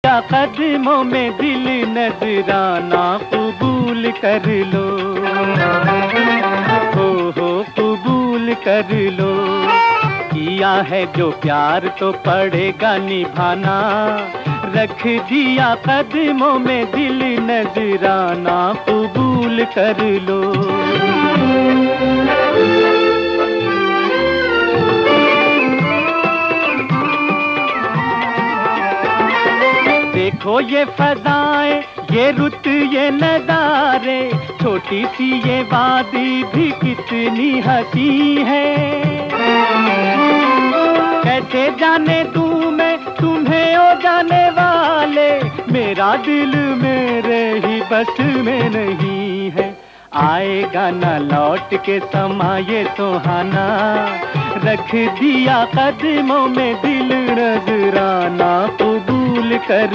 कदमों में दिल नजराना कबूल कर लो, हो कबूल कर लो। किया है जो प्यार तो पड़ेगा निभाना, रख दिया कदमों में दिल नजराना कबूल कर लो। देखो ये फज़ाएं, ये रुत, ये नज़ारे, छोटी सी ये वादी भी कितनी हंसी है। कैसे जाने दूं मैं तुम्हें ओ जाने वाले, मेरा दिल मेरे ही बस में नहीं है। आएगा ना लौट के समा ये सुहाना, रख दिया कदमों में दिल नजराना कबूल कर